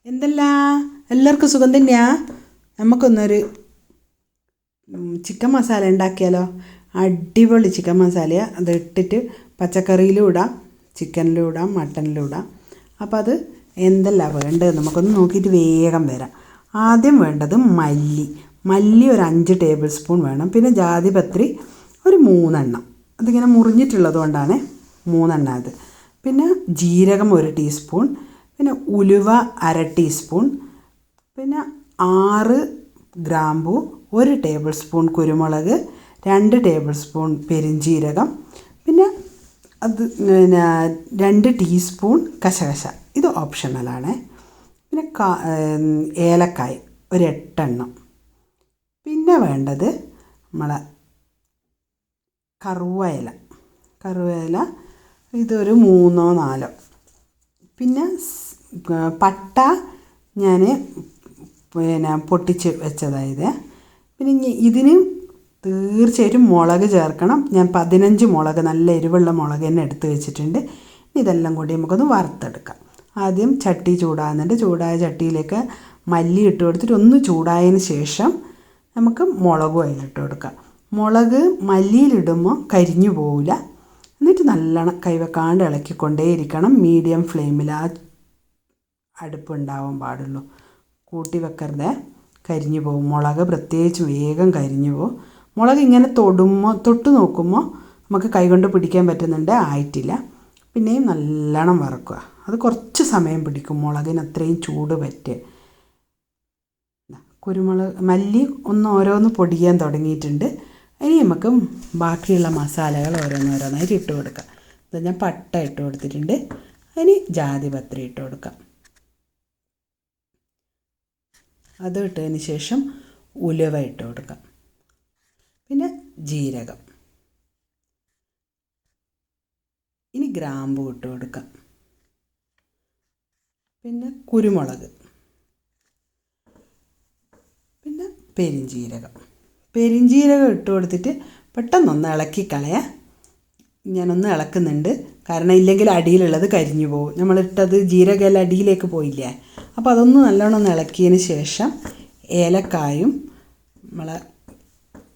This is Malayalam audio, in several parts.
എന്തല്ല എല്ലാവർക്കും സുഖം തന്നെയാ. നമുക്കൊന്നൊരു ചിക്കൻ മസാല ഉണ്ടാക്കിയാലോ. അടിപൊളി ചിക്കൻ മസാലയാണ്. അത് ഇട്ടിട്ട് പച്ചക്കറിയിലും ഇടാം, ചിക്കനിലും ഇടാം, മട്ടനിലും ഇടാം. അപ്പോൾ അത് എന്തെല്ലാം വേണ്ടത് നമുക്കൊന്ന് നോക്കിയിട്ട് വേഗം വരാം. ആദ്യം വേണ്ടത് മല്ലി ഒരു 5 ടേബിൾ സ്പൂൺ വേണം. പിന്നെ ജാതിപത്രി ഒരു 3 എണ്ണം. അതിങ്ങനെ മുറിഞ്ഞിട്ടുള്ളത് കൊണ്ടാണ് 3 എണ്ണം അത്. പിന്നെ ജീരകം 1 ടീസ്പൂൺ. പിന്നെ ഉലുവ 1/2 ടീസ്പൂൺ. പിന്നെ 6 ഗ്രാമ്പു, 1 ടേബിൾ സ്പൂൺ കുരുമുളക്, 2 ടേബിൾ സ്പൂൺ പെരിഞ്ജീരകം, പിന്നെ 2 ടീസ്പൂൺ കശകശ. ഇത് ഓപ്ഷണലാണ്. പിന്നെ ഏലക്കായ് ഒരു 8 എണ്ണം. പിന്നെ വേണ്ടത് നമ്മളെ കറുവയില ഇതൊരു 3 4. പിന്നെ പട്ട ഞാൻ പൊട്ടിച്ച് വെച്ചതായത്. പിന്നെ ഇതിന് തീർച്ചയായിട്ടും മുളക് ചേർക്കണം. ഞാൻ 15 മുളക്, നല്ല എരിവുള്ള മുളക് തന്നെ എടുത്ത് വെച്ചിട്ടുണ്ട്. ഇതെല്ലാം കൂടി നമുക്കൊന്ന് വറുത്തെടുക്കാം. ആദ്യം ചട്ടി ചൂടാകുന്നുണ്ട്. ചൂടായ ചട്ടിയിലേക്ക് മല്ലി ഇട്ട് കൊടുത്തിട്ട് ഒന്ന് ചൂടായതിന് ശേഷം നമുക്ക് മുളകും അതിലിട്ട് കൊടുക്കാം. മുളക് മല്ലിയിലിടുമ്പോൾ കരിഞ്ഞു പോവില്ല. എന്നിട്ട് നല്ലോണം കൈവെക്കാണ്ട് ഇളക്കിക്കൊണ്ടേയിരിക്കണം. മീഡിയം ഫ്ലെയിമിൽ ആ അടുപ്പ് ഉണ്ടാവാൻ പാടുള്ളൂ. കൂട്ടി വെക്കരുത്, കരിഞ്ഞു പോകും. മുളക് പ്രത്യേകിച്ച് വേഗം കരിഞ്ഞു പോകും. മുളക് ഇങ്ങനെ തൊട്ട് നോക്കുമ്പോൾ നമുക്ക് കൈകൊണ്ട് പിടിക്കാൻ പറ്റുന്നുണ്ട്, ആയിട്ടില്ല. പിന്നെയും നല്ലോണം വറക്കുക. അത് കുറച്ച് സമയം പിടിക്കും, മുളകിന് അത്രയും ചൂട് പറ്റുക. മല്ലി ഓരോന്ന് പൊടിയാൻ തുടങ്ങിയിട്ടുണ്ട്. ഇനി നമുക്ക് ബാക്കിയുള്ള മസാലകൾ ഓരോന്നോരോന്നായിട്ട് ഇട്ട് കൊടുക്കാം. ഇത് ഞാൻ പട്ട ഇട്ട് കൊടുത്തിട്ടുണ്ട്. ഇനി ജാതിപത്രി ഇട്ട് കൊടുക്കാം. അത് ഇട്ടതിന് ശേഷം ഉലുവ ഇട്ട് കൊടുക്കാം. പിന്നെ ജീരകം, ഇനി ഗ്രാമ്പു ഇട്ട് കൊടുക്കാം. പിന്നെ കുരുമുളക്, പിന്നെ പെരിഞ്ജീരകം ഇട്ട് കൊടുത്തിട്ട് പെട്ടെന്നൊന്ന് ഇളക്കി കളയാം. ഞാനൊന്ന് ഇളക്കുന്നുണ്ട്, കാരണം ഇല്ലെങ്കിൽ അടിയിലുള്ളത് കരിഞ്ഞു പോകും. നമ്മളിട്ടത് ജീരകമെല്ലാം അടിയിലേക്ക് പോയില്ലേ. അപ്പോൾ അതൊന്ന് നല്ലോണം ഒന്ന് ഇളക്കിയതിന് ശേഷം ഏലക്കായും നമ്മളെ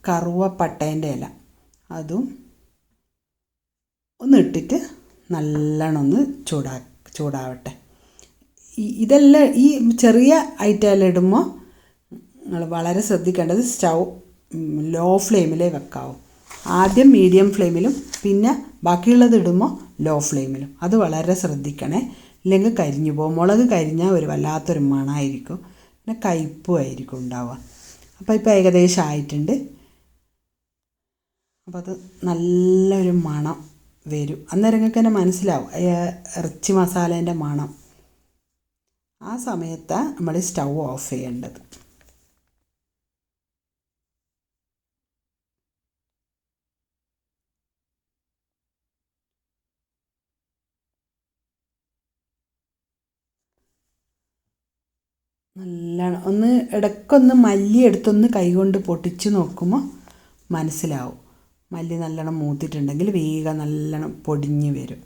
കറുവപ്പട്ടേൻ്റെ ഇല അതും ഒന്ന് ഇട്ടിട്ട് നല്ലോണം ഒന്ന് ചൂടാവട്ടെ. ഇതെല്ലാം ഈ ചെറിയ ഐറ്റമെല്ലാം ഇടുമ്പോൾ നിങ്ങൾ വളരെ ശ്രദ്ധിക്കേണ്ടത് സ്റ്റൗ ലോ ഫ്ലെയിമിലേ വെക്കാവൂ. ആദ്യം മീഡിയം ഫ്ലെയിമിലും പിന്നെ ബാക്കിയുള്ളത് ഇടുമ്പോൾ ലോ ഫ്ലെയിമിലും. അത് വളരെ ശ്രദ്ധിക്കണേ, ഇല്ലെങ്കിൽ കരിഞ്ഞു പോകും. മുളക് കരിഞ്ഞാൽ ഒരു വല്ലാത്തൊരു മണമായിരിക്കും, പിന്നെ കയ്പ്പും ആയിരിക്കും ഉണ്ടാവുക. അപ്പോൾ ഇപ്പോൾ ഏകദേശം ആയിട്ടുണ്ട്. അപ്പോൾ അത് നല്ലൊരു മണം വരും. അന്നേരം നിങ്ങൾക്ക് തന്നെ മനസ്സിലാവും ഇറച്ചി മസാലേൻ്റെ മണം. ആ സമയത്താണ് നമ്മൾ സ്റ്റൗ ഓഫ് ചെയ്യേണ്ടത്. നല്ലോണം ഒന്ന് ഇടയ്ക്കൊന്ന് മല്ലി എടുത്തൊന്ന് കൈകൊണ്ട് പൊട്ടിച്ച് നോക്കുമ്പോൾ മനസ്സിലാവും. മല്ലി നല്ലോണം മൂത്തിട്ടുണ്ടെങ്കിൽ വേഗം നല്ലോണം പൊടിഞ്ഞ് വരും.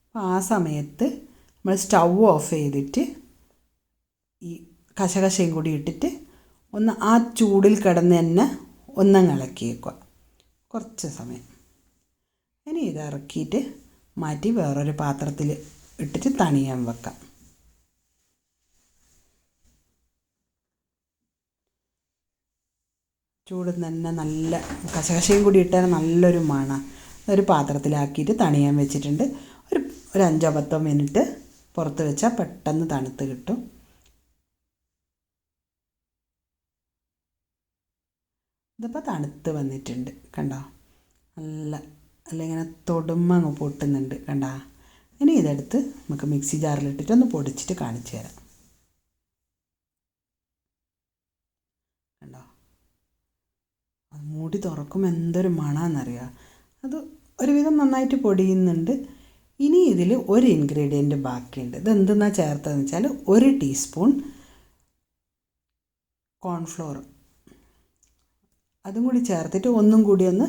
അപ്പോൾ ആ സമയത്ത് നമ്മൾ സ്റ്റൗ ഓഫ് ചെയ്തിട്ട് ഈ കശകശയും കൂടി ഇട്ടിട്ട് ഒന്ന് ആ ചൂടിൽ കിടന്ന് തന്നെ ഒന്നങ്ങ് ഇളക്കി വയ്ക്കുക കുറച്ച് സമയം. ഇനി ഇത് ഇറക്കിയിട്ട് മാറ്റി വേറൊരു പാത്രത്തിൽ ഇട്ടിട്ട് തണിയാൻ വെക്കാം. ചൂട് തന്നെ നല്ല കശകശയും കൂടി ഇട്ടാൽ നല്ലൊരു മണം. ഒരു പാത്രത്തിലാക്കിയിട്ട് തണിയാൻ വെച്ചിട്ടുണ്ട്. ഒരു 5 10 മിനിറ്റ് പുറത്ത് വെച്ചാൽ പെട്ടെന്ന് തണുത്ത് കിട്ടും. ഇതിപ്പോൾ തണുത്ത് വന്നിട്ടുണ്ട്, കണ്ടോ. നല്ല ഇങ്ങനെ തൊടുമ്പോൾ അങ്ങ് പൊട്ടുന്നുണ്ട്, കണ്ടോ. ഇനി ഇതെടുത്ത് നമുക്ക് മിക്സി ജാറിലിട്ടിട്ട് ഒന്ന് പൊടിച്ചിട്ട് കാണിച്ചു തരാം. കണ്ടോ, അത് മൂടി തുറക്കുമ്പോൾ എന്തൊരു മണമെന്നറിയാം. അത് ഒരുവിധം നന്നായിട്ട് പൊടിയുന്നുണ്ട്. ഇനി ഇതിൽ ഒരു ഇൻഗ്രീഡിയൻറ്റ് ബാക്കിയുണ്ട്. ഇത് എന്തെന്നാണ് ചേർത്തതെന്ന് വെച്ചാൽ 1 ടീസ്പൂൺ കോൺഫ്ലോർ. അതും കൂടി ചേർത്തിട്ട് ഒന്നും കൂടി ഒന്ന്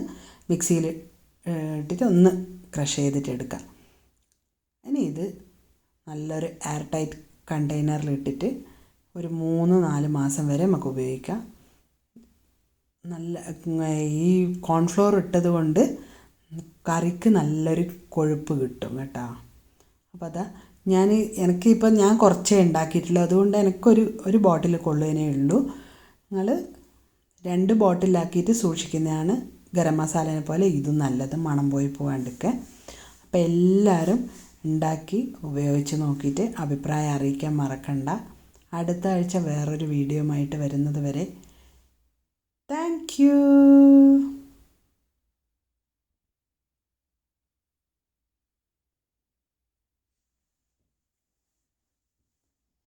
മിക്സിയിൽ ഇട്ടിട്ട് ഒന്ന് ക്രഷ് ചെയ്തിട്ട് എടുക്കാം. ഇനി ഇത് നല്ലൊരു എയർ ടൈറ്റ് കണ്ടെയ്നറിലിട്ടിട്ട് ഒരു 3-4 മാസം വരെ നമുക്ക് ഉപയോഗിക്കാം. നല്ല ഈ കോൺഫ്ലോർ ഇട്ടത് കൊണ്ട് കറിക്ക് നല്ലൊരു കൊഴുപ്പ് കിട്ടും കേട്ടോ. അപ്പോൾ അതാ എനിക്കിപ്പോൾ ഞാൻ കുറച്ചേ ഉണ്ടാക്കിയിട്ടുള്ളൂ, അതുകൊണ്ട് ഒരു ബോട്ടിൽ കൊള്ളുന്നേ ഉള്ളൂ. നിങ്ങൾ 2 ബോട്ടിലാക്കിയിട്ട് സൂക്ഷിക്കുന്നതാണ് ഗരം മസാലേനെ പോലെ ഇതും നല്ലത്, മണം പോയി പോകാണ്ടൊക്കെ. അപ്പോൾ എല്ലാവരും ഉണ്ടാക്കി ഉപയോഗിച്ച് നോക്കിയിട്ട് അഭിപ്രായം അറിയിക്കാൻ മറക്കണ്ട. അടുത്ത ആഴ്ച വേറൊരു വീഡിയോയുമായിട്ട് വരുന്നത് വരെ താങ്ക് യു.